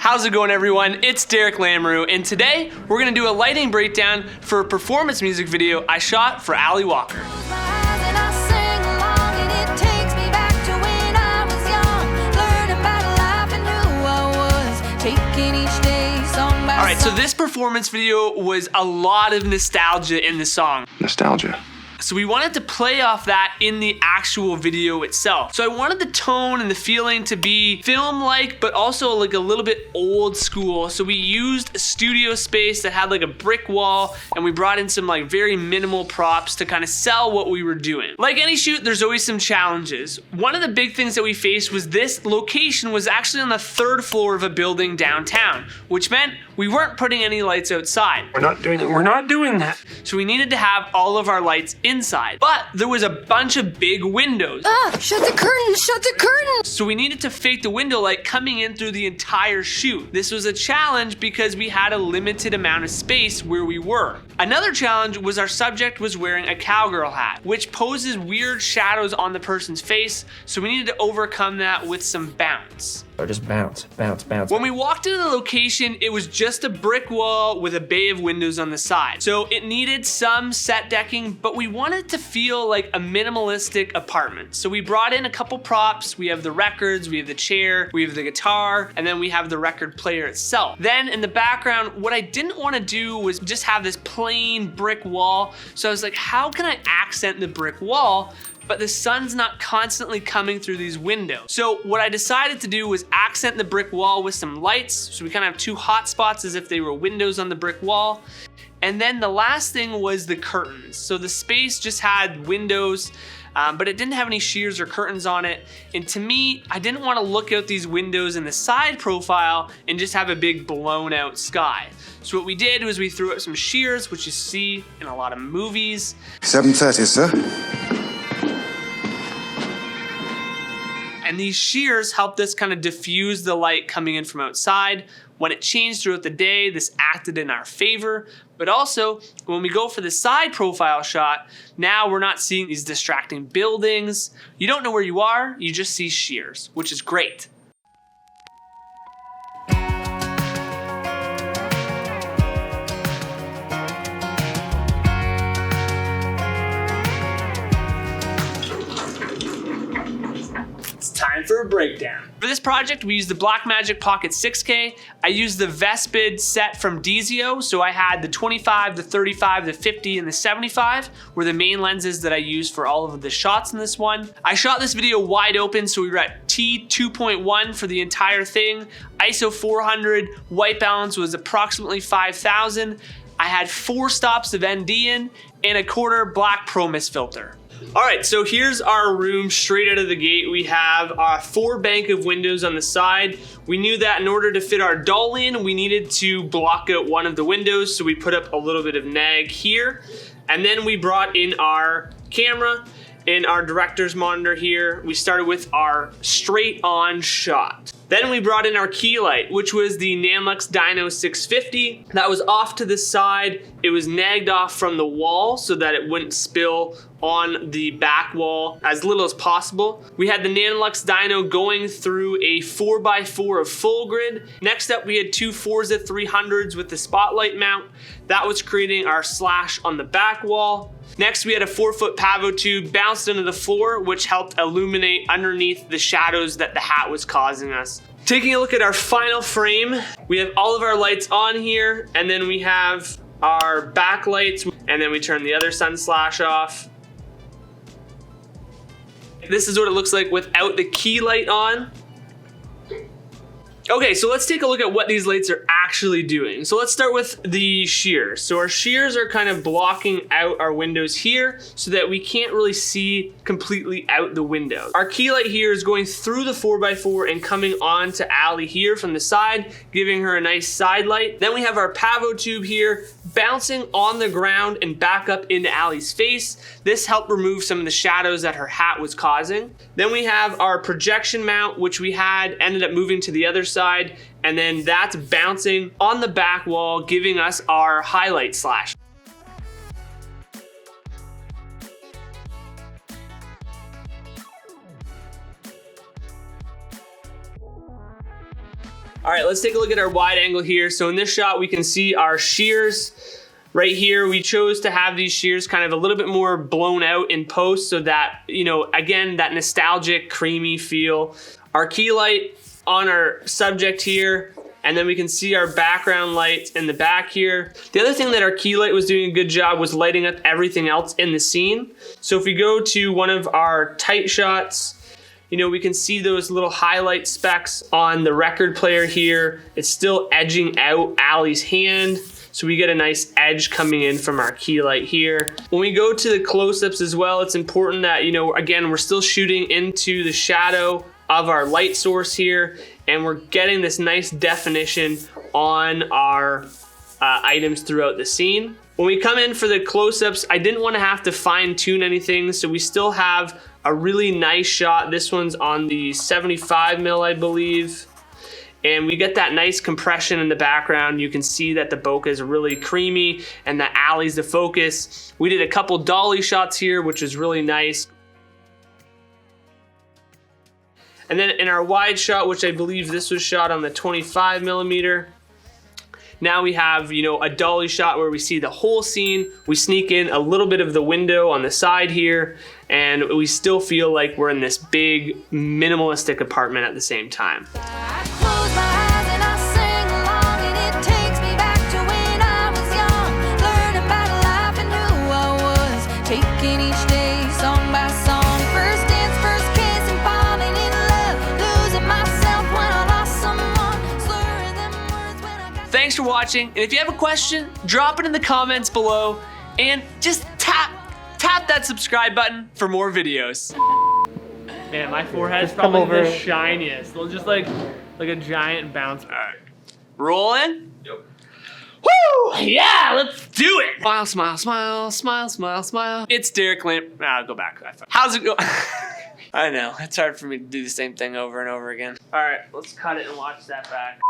How's it going, everyone? It's Derek Lamoureux, and today we're gonna do a lighting breakdown for a performance music video I shot for Ali Walker. Alright, so this performance video was a lot of nostalgia in the song. Nostalgia. So we wanted to play off that in the actual video itself. So I wanted the tone and the feeling to be film-like, but also like a little bit old school. So we used a studio space that had like a brick wall, and we brought in some like very minimal props to kind of sell what we were doing. Like any shoot, there's always some challenges. One of the big things that we faced was this location was actually on the 3rd floor of a building downtown, which meant we weren't putting any lights outside. We're not doing that. So we needed to have all of our lights inside, but there was a bunch of big windows. Shut the curtains! So we needed to fake the window light coming in through the entire shoot. This was a challenge because we had a limited amount of space where we were. Another challenge was our subject was wearing a cowgirl hat, which poses weird shadows on the person's face, so we needed to overcome that with some bounce. Or just bounce. When we walked into the location, it was just a brick wall with a bay of windows on the side. So it needed some set decking, but we wanted to feel like a minimalistic apartment. So we brought in a couple props. We have the records, we have the chair, we have the guitar, and then we have the record player itself. Then in the background, what I didn't want to do was just have this plain brick wall. So I was like, how can I accent the brick wall, but the sun's not constantly coming through these windows? So what I decided to do was accent the brick wall with some lights. So we kind of have two hot spots as if they were windows on the brick wall. And then the last thing was the curtains. So the space just had windows, but it didn't have any sheers or curtains on it. And to me, I didn't want to look out these windows in the side profile and just have a big blown out sky. So what we did was we threw up some sheers, which you see in a lot of movies. 7:30, sir. And these shears helped us kind of diffuse the light coming in from outside. When it changed throughout the day, this acted in our favor. But also, when we go for the side profile shot, now we're not seeing these distracting buildings. You don't know where you are, you just see shears, which is great. Time for a breakdown. For this project, we used the Blackmagic Pocket 6K. I used the Vespid set from Dezio, so I had the 25, the 35, the 50, and the 75 were the main lenses that I used for all of the shots in this one. I shot this video wide open, so we were at T2.1 for the entire thing. ISO 400, white balance was approximately 5,000. I had 4 stops of ND in and a quarter black Pro-Mist filter. All right, so here's our room straight out of the gate. We have our 4 bank of windows on the side. We knew that in order to fit our doll in, we needed to block out one of the windows, so we put up a little bit of nag here. And then we brought in our camera and our director's monitor here. We started with our straight on shot. Then we brought in our key light, which was the Nanlux Dyno 650. That was off to the side. It was nagged off from the wall so that it wouldn't spill on the back wall as little as possible. We had the Nanlux Dyno going through a 4x4 of full grid. Next up, we had 2 Forza 300s with the spotlight mount. That was creating our slash on the back wall. Next, we had a 4-foot pavo tube bounced into the floor, which helped illuminate underneath the shadows that the hat was causing us. Taking a look at our final frame, we have all of our lights on here, and then we have our backlights, and then we turn the other sun slash off. This is what it looks like without the key light on. Okay, so let's take a look at what these lights are actually doing. So let's start with the shears. So our shears are kind of blocking out our windows here so that we can't really see completely out the window. Our key light here is going through the 4x4 and coming on to Ali here from the side, giving her a nice side light. Then we have our pavo tube here bouncing on the ground and back up into Ali's face. This helped remove some of the shadows that her hat was causing. Then we have our projection mount, which we had ended up moving to the other side, and then that's bouncing on the back wall, giving us our highlight slash. All right, let's take a look at our wide angle here. So in this shot, we can see our shears right here. We chose to have these shears kind of a little bit more blown out in post so that, you know, again, that nostalgic, creamy feel. Our key light on our subject here, and then we can see our background light in the back here. The other thing that our key light was doing a good job was lighting up everything else in the scene. So if we go to one of our tight shots, you know, we can see those little highlight specks on the record player here. It's still edging out Allie's hand. So we get a nice edge coming in from our key light here. When we go to the close-ups as well, it's important that, you know, again, we're still shooting into the shadow of our light source here, and we're getting this nice definition on our items throughout the scene. When we come in for the close-ups, I didn't want to have to fine-tune anything, so we still have a really nice shot. This one's on the 75 mil, I believe. And we get that nice compression in the background. You can see that the bokeh is really creamy and the Allie's the focus. We did a couple dolly shots here, which is really nice. And then in our wide shot, which I believe this was shot on the 25 millimeter, now we have, you know, a dolly shot where we see the whole scene. We sneak in a little bit of the window on the side here, and we still feel like we're in this big minimalistic apartment at the same time. Thanks for watching, and if you have a question, drop it in the comments below, and just tap that subscribe button for more videos. Man, my forehead's probably the shiniest. Just like a giant bounce. All right, rolling. Yep. Woo! Yeah, let's do it. Smile, smile, smile, smile, smile, smile. It's Derek Lamp. I'll go back. How's it go? I know, it's hard for me to do the same thing over and over again. All right, let's cut it and watch that back.